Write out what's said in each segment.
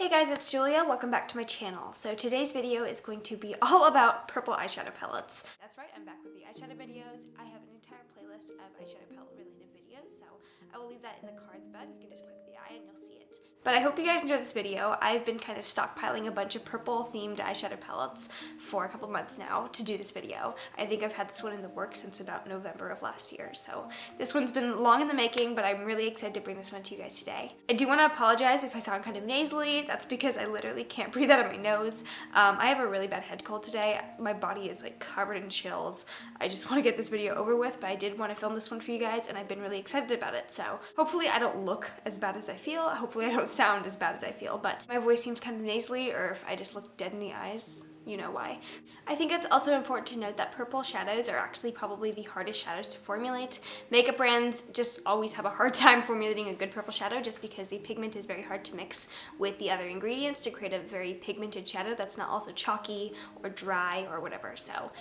Hey guys, it's Julia. Welcome back to my channel. So today's video is going to be all about purple eyeshadow palettes. That's right, I'm back with the eyeshadow videos. I have an entire playlist of eyeshadow palette related videos, so I will leave that in the cards above. You can just click the eye and you'll see it. But I hope you guys enjoyed this video. I've been kind of stockpiling a bunch of purple themed eyeshadow palettes for a couple months now to do this video. I think I've had this one in the works since about November of last year, so this one's been long in the making, but I'm really excited to bring this one to you guys today. I do want to apologize if I sound kind of nasally. That's because I literally can't breathe out of my nose. I have a really bad head cold today. My body is like covered in chills. I just want to get this video over with, but I did want to film this one for you guys and I've been really excited about it. So hopefully I don't look as bad as I feel. Hopefully I don't sound as bad as I feel, but my voice seems kind of nasally, or if I just look dead in the eyes, you know why. I think it's also important to note that purple shadows are actually probably the hardest shadows to formulate. Makeup brands just always have a hard time formulating a good purple shadow just because the pigment is very hard to mix with the other ingredients to create a very pigmented shadow that's not also chalky or dry or whatever. So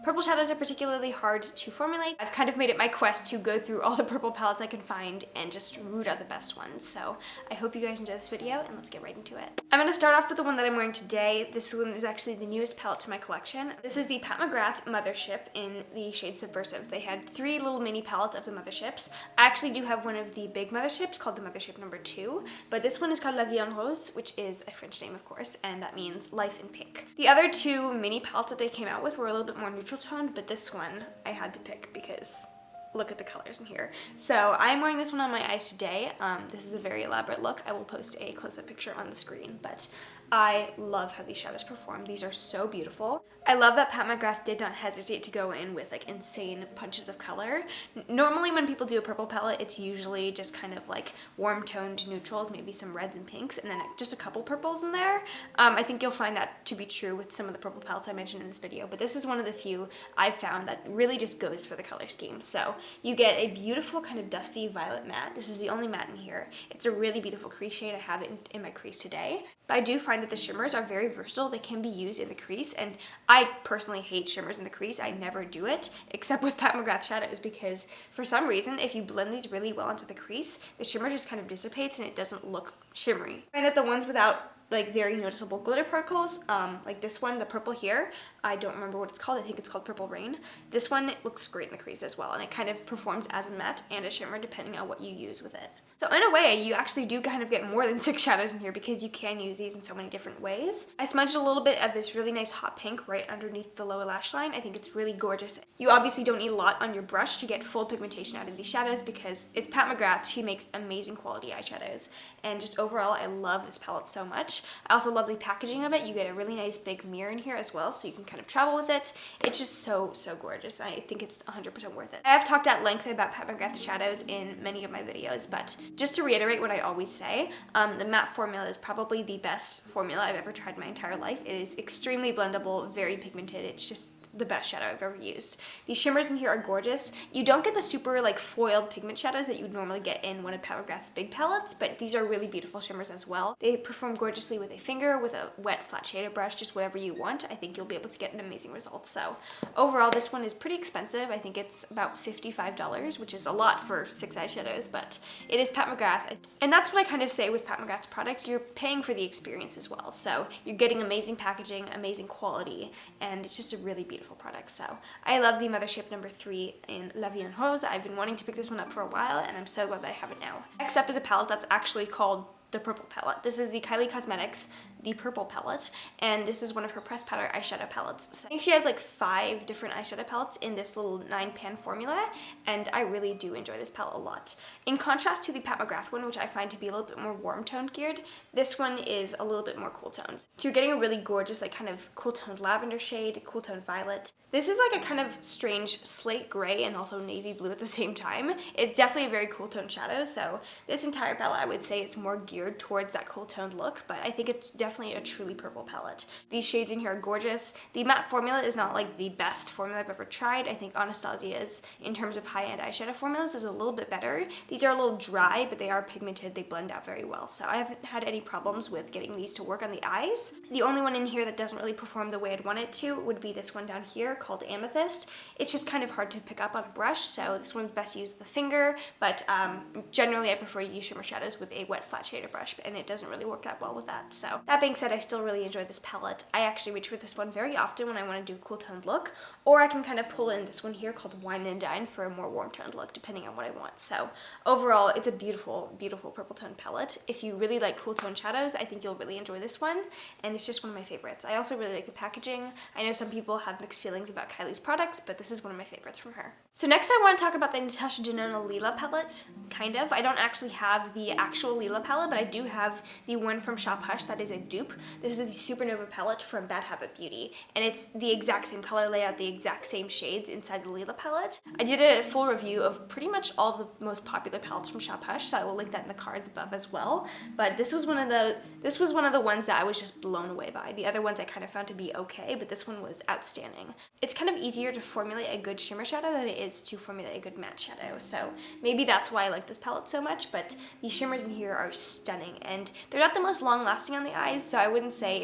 purple shadows are particularly hard to formulate. I've kind of made it my quest to go through all the purple palettes I can find and just root out the best ones. So I hope you guys enjoy this video and let's get right into it. I'm going to start off with the one that I'm wearing today. This one is actually the newest palette to my collection. This is the Pat McGrath Mothership in the shade Subversive. They had 3 little mini palettes of the Motherships. I actually do have one of the big Motherships called the Mothership number 2, but this one is called La Vie en Rose, which is a French name of course, and that means life in pink. The other 2 mini palettes that they came out with were a little bit more neutral toned, but this one I had to pick because look at the colors in here. So I'm wearing this one on my eyes today. This is a very elaborate look. I will post a close-up picture on the screen, but I love how these shadows perform. These are so beautiful. I love that Pat McGrath did not hesitate to go in with like insane punches of color. Normally when people do a purple palette, it's usually just kind of like warm toned neutrals, maybe some reds and pinks, and then just a couple purples in there. I think you'll find that to be true with some of the purple palettes I mentioned in this video, but this is one of the few I've found that really just goes for the color scheme. So you get a beautiful kind of dusty violet matte. This is the only matte in here. It's a really beautiful crease shade. I have it in my crease today. But I do find that the shimmers are very versatile. They can be used in the crease, and I personally hate shimmers in the crease. I never do it, except with Pat McGrath shadows, because for some reason, if you blend these really well into the crease, the shimmer just kind of dissipates and it doesn't look shimmery. I find that the ones without like very noticeable glitter particles, like this one, the purple here, I don't remember what it's called. I think it's called Purple Raine. This one looks great in the crease as well, and it kind of performs as a matte and a shimmer depending on what you use with it. So in a way, you actually do kind of get more than 6 shadows in here because you can use these in so many different ways. I smudged a little bit of this really nice hot pink right underneath the lower lash line. I think it's really gorgeous. You obviously don't need a lot on your brush to get full pigmentation out of these shadows because it's Pat McGrath. She makes amazing quality eyeshadows. And just overall, I love this palette so much. I also love the packaging of it. You get a really nice big mirror in here as well, so you can kind of travel with it. It's just so gorgeous. I think it's 100% worth it. I have talked at length about Pat McGrath shadows in many of my videos, but just to reiterate what I always say, the matte formula is probably the best formula I've ever tried in my entire life. It is extremely blendable, very pigmented. It's just the best shadow I've ever used. These shimmers in here are gorgeous. You don't get the super like foiled pigment shadows that you would normally get in one of Pat McGrath's big palettes, but these are really beautiful shimmers as well. They perform gorgeously with a finger, with a wet flat shader brush, just whatever you want. I think you'll be able to get an amazing result. So overall, this one is pretty expensive. I think it's about $55, which is a lot for 6 eyeshadows, but it is Pat McGrath. And that's what I kind of say with Pat McGrath's products. You're paying for the experience as well. So you're getting amazing packaging, amazing quality, and it's just a really beautiful product. So I love the Mothership number 3 in La Vie en Rose. I've been wanting to pick this one up for a while, and I'm so glad that I have it now. Next up is a palette that's actually called the Purple Palette. This is the Kylie Cosmetics, the Purple Palette, and this is one of her pressed powder eyeshadow palettes. So I think she has like 5 different eyeshadow palettes in this little 9-pan formula, and I really do enjoy this palette a lot. In contrast to the Pat McGrath one, which I find to be a little bit more warm toned geared, this one is a little bit more cool tones. So you're getting a really gorgeous like kind of cool toned lavender shade, cool toned violet. This is like a kind of strange slate gray and also navy blue at the same time. It's definitely a very cool toned shadow, so this entire palette I would say it's more geared towards that cool toned look, but I think it's definitely a truly purple palette. These shades in here are gorgeous. The matte formula is not like the best formula I've ever tried. I think Anastasia's, in terms of high-end eyeshadow formulas, is a little bit better. These are a little dry, but they are pigmented. They blend out very well, so I haven't had any problems with getting these to work on the eyes. The only one in here that doesn't really perform the way I'd want it to would be this one down here called Amethyst. It's just kind of hard to pick up on a brush, so this one's best used with a finger, but generally I prefer to use shimmer shadows with a wet flat shader brush, and it doesn't really work that well with that. So that being said, I still really enjoy this palette. I actually reach for this one very often when I want to do a cool toned look, or I can kind of pull in this one here called Wine and Dine for a more warm toned look, depending on what I want. So overall, it's a beautiful, beautiful purple tone palette. If you really like cool tone shadows, I think you'll really enjoy this one, and it's just one of my favorites. I also really like the packaging. I know some people have mixed feelings about Kylie's products, but this is one of my favorites from her. So next I want to talk about the Natasha Denona Lila palette, kind of. I don't actually have the actual Lila palette, but I do have the one from Shop Hush that is a dupe. This is the Supernova palette from Bad Habit Beauty, and it's the exact same color layout, the exact same shades inside the Lila palette. I did a full review of pretty much all the most popular palettes from Shop Hush, so I will link that in the cards above as well. But this was one of the ones that I was just blown away by. The other ones I kind of found to be okay, but this one was outstanding. It's kind of easier to formulate a good shimmer shadow than it is to formulate a good matte shadow, so maybe that's why I like this palette so much. But the shimmers in here are stunning, and they're not the most long lasting on the eyes, so I wouldn't say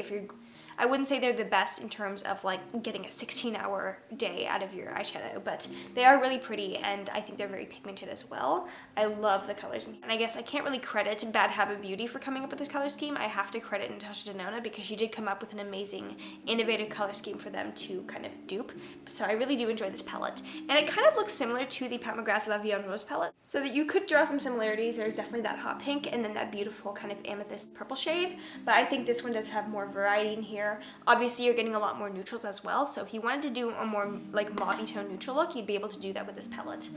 they're the best in terms of like getting a 16-hour day out of your eyeshadow, but they are really pretty, and I think they're very pigmented as well. I love the colors in here. And I guess I can't really credit Bad Habit Beauty for coming up with this color scheme. I have to credit Natasha Denona because she did come up with an amazing, innovative color scheme for them to kind of dupe. So I really do enjoy this palette. And it kind of looks similar to the Pat McGrath La Vie en Rose palette, so that you could draw some similarities. There's definitely that hot pink and then that beautiful kind of amethyst purple shade, but I think this one does have more variety in here. Obviously, you're getting a lot more neutrals as well, so if you wanted to do a more like mauve tone neutral look, you'd be able to do that with this palette.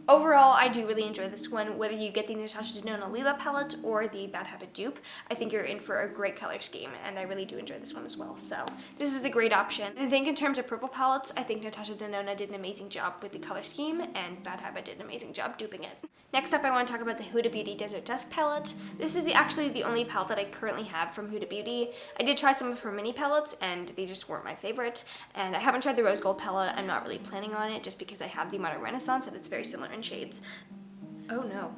Overall, I do really enjoy this one. Whether you get the Natasha Denona Lila palette or the Bad Habit dupe, I think you're in for a great color scheme, and I really do enjoy this one as well. So this is a great option. And I think in terms of purple palettes, I think Natasha Denona did an amazing job with the color scheme, and Bad Habit did an amazing job duping it. Next up, I want to talk about the Huda Beauty Desert Dusk palette. This is actually the only palette that I currently have from Huda Beauty. I did try some of her mini palettes, and they just weren't my favorite. And I haven't tried the Rose Gold palette. I'm not really planning on it, just because I have the Modern Renaissance, and it's very similar in shades. Oh no.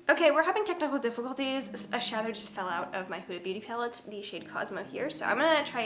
Okay, we're having technical difficulties. A shadow just fell out of my Huda Beauty palette, the shade Cosmo here. So I'm gonna try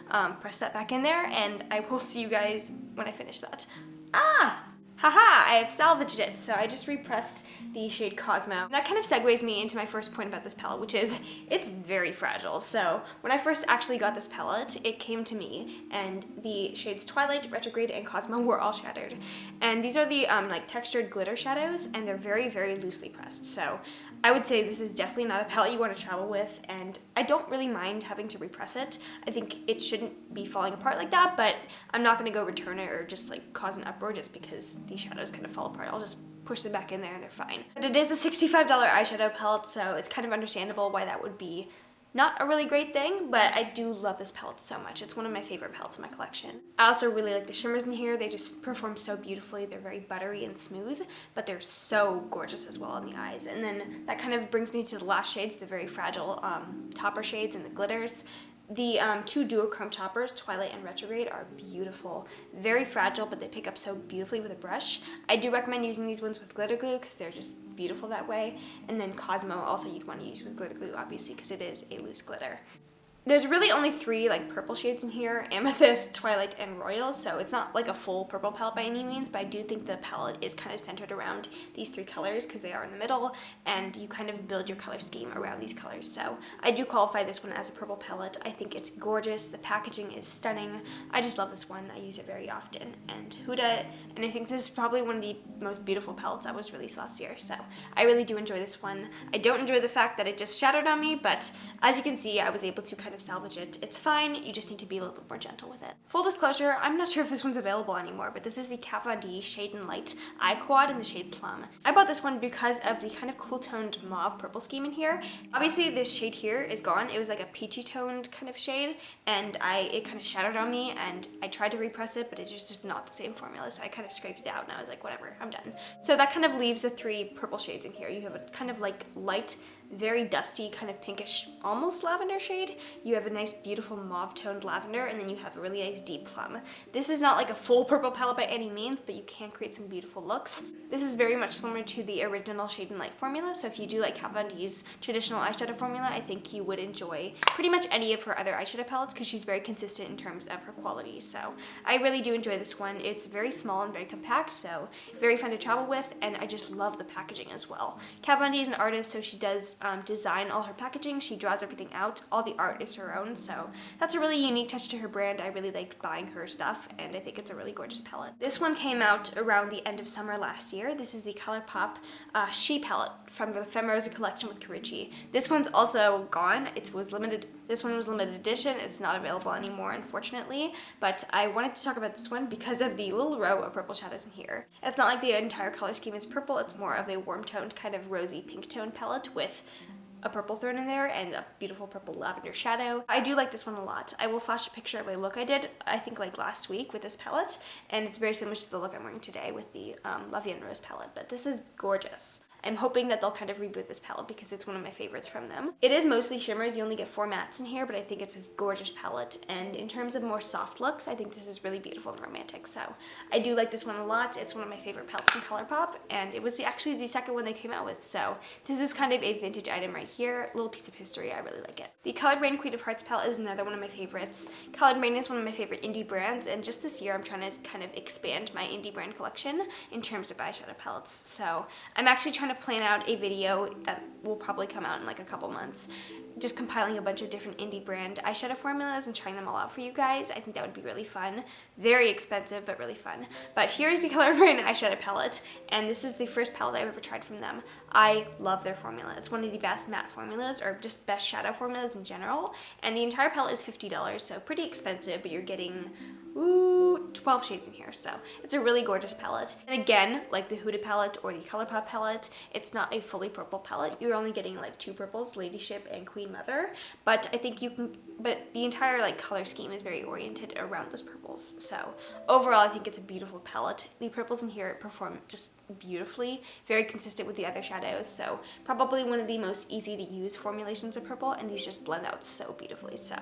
and press that back in there, and I will see you guys when I finish that. Ah! Haha, I have salvaged it. So I just repressed the shade Cosmo. That kind of segues me into my first point about this palette, which is it's very fragile. So when I first actually got this palette, it came to me and the shades Twilight, Retrograde, and Cosmo were all shattered. And these are the like textured glitter shadows, and they're very, very loosely pressed. So I would say this is definitely not a palette you want to travel with, and I don't really mind having to repress it. I think it shouldn't be falling apart like that, but I'm not going to go return it or just like cause an uproar just because these shadows kind of fall apart. I'll just push them back in there and they're fine. But it is a $65 eyeshadow palette, so it's kind of understandable why that would be not a really great thing, but I do love this palette so much. It's one of my favorite palettes in my collection. I also really like the shimmers in here. They just perform so beautifully. They're very buttery and smooth, but they're so gorgeous as well on the eyes. And then that kind of brings me to the last shades, the very fragile topper shades and the glitters. The two duochrome toppers, Twilight and Retrograde, are beautiful. Very fragile, but they pick up so beautifully with a brush. I do recommend using these ones with glitter glue because they're just beautiful that way. And then Cosmo also you'd want to use with glitter glue, obviously, because it is a loose glitter. There's really only three like purple shades in here, Amethyst, Twilight, and Royal, so it's not like a full purple palette by any means, but I do think the palette is kind of centered around these three colors because they are in the middle, and you kind of build your color scheme around these colors. So I do qualify this one as a purple palette. I think it's gorgeous, the packaging is stunning. I just love this one. I use it very often. And Huda, and I think this is probably one of the most beautiful palettes that was released last year, so I really do enjoy this one. I don't enjoy the fact that it just shattered on me, but as you can see, I was able to kind of salvage it. It's fine, you just need to be a little bit more gentle with it. Full disclosure, I'm not sure if this one's available anymore, but this is the Kat Von D Shade and Light Eye Quad in the shade Plum. I bought this one because of the kind of cool toned mauve purple scheme in here. Obviously this shade here is gone. It was like a peachy toned kind of shade, and it kind of shattered on me, and I tried to repress it, but it's just not the same formula, so I kind of scraped it out and I was like, whatever, I'm done. So that kind of leaves the three purple shades in here. You have a kind of like light, very dusty, kind of pinkish, almost lavender shade. You have a nice, beautiful mauve toned lavender, and then you have a really nice deep plum. This is not like a full purple palette by any means, but you can create some beautiful looks. This is very much similar to the original Shade and Light formula, so if you do like Kat Von D's traditional eyeshadow formula, I think you would enjoy pretty much any of her other eyeshadow palettes because she's very consistent in terms of her quality. So I really do enjoy this one. It's very small and very compact, so very fun to travel with, and I just love the packaging as well. Kat Von D is an artist, so she does design all her packaging. She draws everything out. All the art is her own, so that's a really unique touch to her brand. I really liked buying her stuff, and I think it's a really gorgeous palette. This one came out around the end of summer last year. This is the ColourPop She palette from the Femrosa collection with Carucci. This one's also gone. This one was limited edition. It's not available anymore, unfortunately, but I wanted to talk about this one because of the little row of purple shadows in here. It's not like the entire color scheme is purple. It's more of a warm-toned, kind of rosy pink tone palette with a purple thrown in there and a beautiful purple lavender shadow. I do like this one a lot. I will flash a picture of a look I did, I think like last week with this palette, and it's very similar to the look I'm wearing today with the La Vie en Rose palette, but this is gorgeous. I'm hoping that they'll kind of reboot this palette because it's one of my favorites from them. It is mostly shimmers. You only get 4 mattes in here, but I think it's a gorgeous palette. And in terms of more soft looks, I think this is really beautiful and romantic. So I do like this one a lot. It's one of my favorite palettes from ColourPop, and it was actually the second one they came out with. So this is kind of a vintage item right here. A little piece of history. I really like it. The Colored Raine Queen of Hearts palette is another one of my favorites. Colored Raine is one of my favorite indie brands, and just this year I'm trying to kind of expand my indie brand collection in terms of eyeshadow palettes. So I'm actually trying to plan out a video that will probably come out in like a couple months, just compiling a bunch of different indie brand eyeshadow formulas and trying them all out for you guys. I think that would be really fun. Very expensive, but really fun. But here's the Colored Raine eyeshadow palette, and this is the first palette I've ever tried from them. I love their formula. It's one of the best matte formulas, or just best shadow formulas in general, and the entire palette is $50, so pretty expensive, but you're getting 12 shades in here, so it's a really gorgeous palette. And again, like the Huda palette or the ColourPop palette, it's not a fully purple palette. You're only getting like 2 purples, Ladyship and Queen Mother, but I think you can, but the entire like color scheme is very oriented around those purples. So overall, I think it's a beautiful palette. The purples in here perform just beautifully, very consistent with the other shadows, so probably one of the most easy to use formulations of purple, and these just blend out so beautifully. So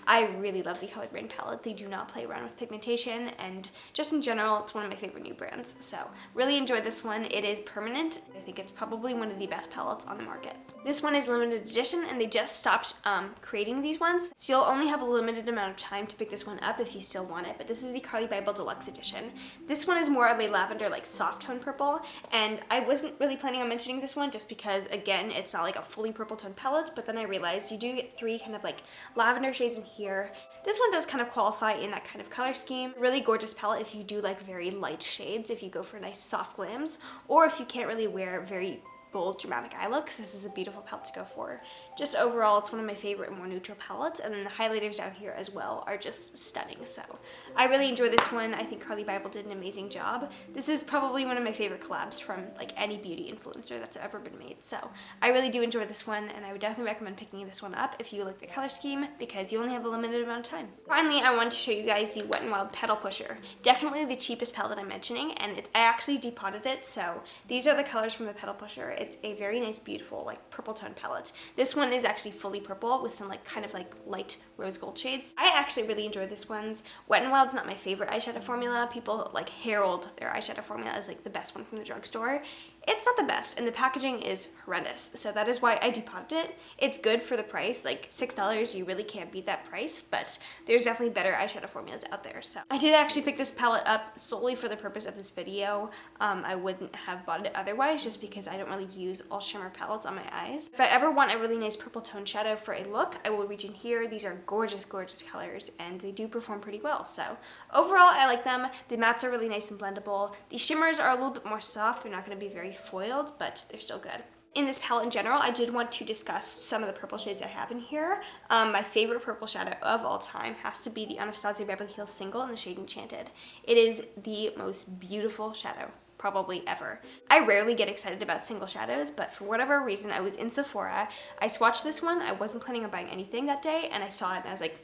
I really love the Colored Raine palette. They do not play around with pigmentation, and just in general, it's one of my favorite new brands. So really enjoyed this one. It is permanent. I think it's probably one of the best palettes on the market. This one is limited edition, and they just stopped creating these ones, so you'll only have a limited amount of time to pick this one up if you still want it. But this is the Carli Bybel Deluxe Edition. This one is more of a lavender, like soft tone purple, and I wasn't really planning on mentioning this one just because, again, it's not like a fully purple tone palette, but then I realized you do get 3 kind of like lavender shades in here. This one does kind of qualify in that kind of color scheme. Really gorgeous palette if you do like very light shades, if you go for nice soft glams, or if you can't really wear very bold dramatic eye looks, this is a beautiful palette to go for. Just overall, it's one of my favorite more neutral palettes, and then the highlighters down here as well are just stunning. So I really enjoy this one. I think Carli Bybel did an amazing job. This is probably one of my favorite collabs from like any beauty influencer that's ever been made. So I really do enjoy this one, and I would definitely recommend picking this one up if you like the color scheme, because you only have a limited amount of time. Finally, I wanted to show you guys the Wet n Wild Petal Pusher. Definitely the cheapest palette I'm mentioning, and I actually depotted it, so these are the colors from the Petal Pusher. It's a very nice, beautiful, like purple tone palette. This one is actually fully purple with some like kind of like light rose gold shades. I actually really enjoyed this one's. Wet n Wild's not my favorite eyeshadow formula. People like herald their eyeshadow formula as like the best one from the drugstore. It's not the best, and the packaging is horrendous, so that is why I depotted it. It's good for the price, like $6, you really can't beat that price, but there's definitely better eyeshadow formulas out there. So I did actually pick this palette up solely for the purpose of this video. I wouldn't have bought it otherwise, just because I don't really use all shimmer palettes on my eyes. If I ever want a really nice purple tone shadow for a look, I will reach in here. These are gorgeous, gorgeous colors, and they do perform pretty well. So overall, I like them. The mattes are really nice and blendable. The shimmers are a little bit more soft. They're not going to be very foiled, but they're still good. In this palette in general, I did want to discuss some of the purple shades I have in here. My favorite purple shadow of all time has to be the Anastasia Beverly Hills Single in the shade Enchanted. It is the most beautiful shadow probably ever. I rarely get excited about single shadows, but for whatever reason, I was in Sephora. I swatched this one. I wasn't planning on buying anything that day, and I saw it and I was like,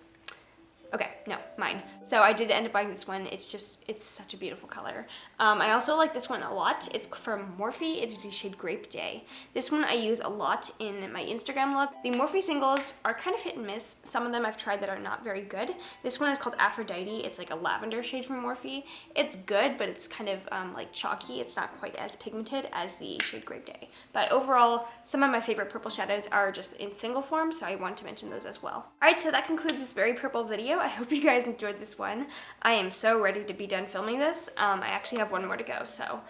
okay, no, mine. So I did end up buying this one. It's such a beautiful color. I also like this one a lot. It's from Morphe. It is the shade Grape Day. This one I use a lot in my Instagram look. The Morphe singles are kind of hit and miss. Some of them I've tried that are not very good. This one is called Aphrodite. It's like a lavender shade from Morphe. It's good, but it's kind of like chalky. It's not quite as pigmented as the shade Grape Day. But overall, some of my favorite purple shadows are just in single form, so I want to mention those as well. Alright, so that concludes this very purple video. I hope you guys enjoyed this one. I am so ready to be done filming this. I actually have one more to go, so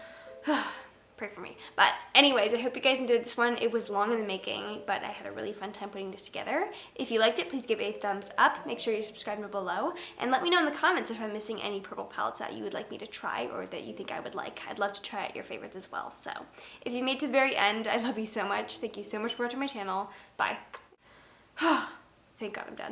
pray for me. But anyways, I hope you guys enjoyed this one. It was long in the making, but I had a really fun time putting this together. If you liked it, please give it a thumbs up. Make sure you subscribe below, and let me know in the comments if I'm missing any purple palettes that you would like me to try or that you think I would like. I'd love to try out your favorites as well. So if you made it to the very end, I love you so much. Thank you so much for watching my channel. Bye. Thank God I'm done.